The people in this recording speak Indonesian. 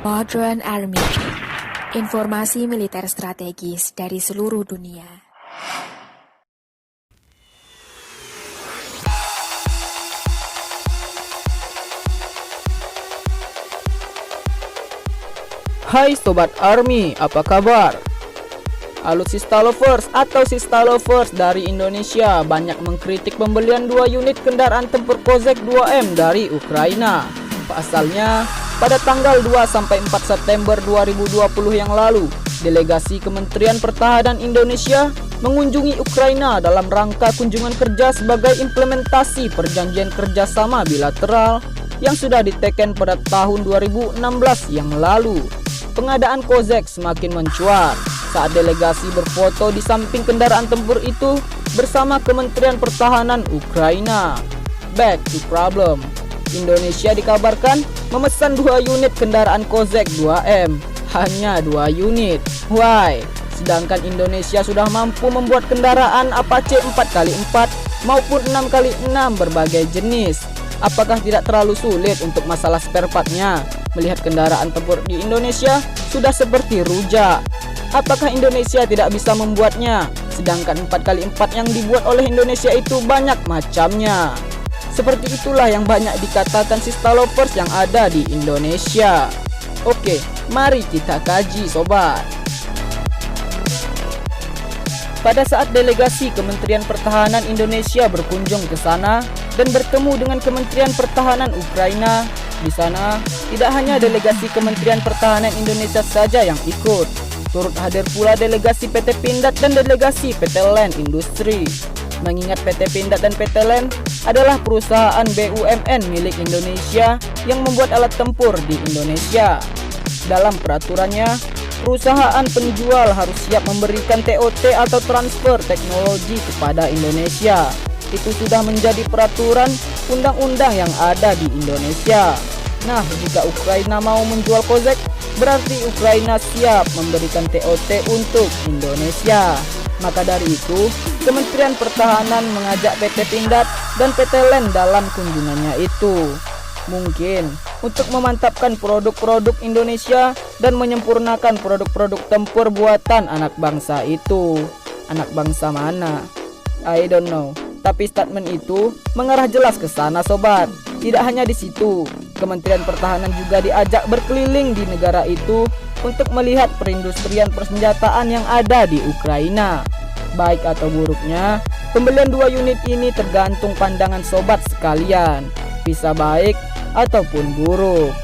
Modern Army, informasi militer strategis dari seluruh dunia. Hai Sobat Army, apa kabar? Alutsista Lovers atau Sista Lovers dari Indonesia banyak mengkritik pembelian 2 unit kendaraan tempur Kozak 2M dari Ukraina. Pasalnya, pada tanggal 2-4 September 2020 yang lalu, delegasi Kementerian Pertahanan Indonesia mengunjungi Ukraina dalam rangka kunjungan kerja sebagai implementasi perjanjian kerjasama bilateral yang sudah diteken pada tahun 2016 yang lalu. Pengadaan Kozak semakin mencuat saat delegasi berfoto di samping kendaraan tempur itu bersama Kementerian Pertahanan Ukraina. Back to problem. Indonesia dikabarkan memesan 2 unit kendaraan Kozak 2M. Hanya 2 unit. Why? Sedangkan Indonesia sudah mampu membuat kendaraan Apache 4x4 maupun 6x6 berbagai jenis. Apakah tidak terlalu sulit untuk masalah spare partnya? Melihat kendaraan tempur di Indonesia sudah seperti rujak. Apakah Indonesia tidak bisa membuatnya? Sedangkan 4x4 yang dibuat oleh Indonesia itu banyak macamnya. Seperti itulah yang banyak dikatakan Sista Lovers yang ada di Indonesia. Oke, mari kita kaji sobat. Pada saat delegasi Kementerian Pertahanan Indonesia berkunjung ke sana dan bertemu dengan Kementerian Pertahanan Ukraina, di sana tidak hanya delegasi Kementerian Pertahanan Indonesia saja yang ikut. Turut hadir pula delegasi PT Pindad dan delegasi PT Land Industri. Mengingat PT Pindad dan PT Land adalah perusahaan BUMN milik Indonesia yang membuat alat tempur di Indonesia. Dalam peraturannya, perusahaan penjual harus siap memberikan TOT atau transfer teknologi kepada Indonesia. Itu sudah menjadi peraturan undang-undang yang ada di Indonesia. Nah, jika Ukraina mau menjual Kozak, berarti Ukraina siap memberikan TOT untuk Indonesia. Maka dari itu, Kementerian Pertahanan mengajak PT Pindad dan PT Land dalam kunjungannya itu. Mungkin untuk memantapkan produk-produk Indonesia dan menyempurnakan produk-produk tempur buatan anak bangsa itu. Anak bangsa mana? I don't know. Tapi statement itu mengarah jelas ke sana sobat. Tidak hanya di situ, Kementerian Pertahanan juga diajak berkeliling di negara itu untuk melihat perindustrian persenjataan yang ada di Ukraina. Baik atau buruknya, pembelian 2 unit ini tergantung pandangan sobat sekalian. Bisa baik ataupun buruk.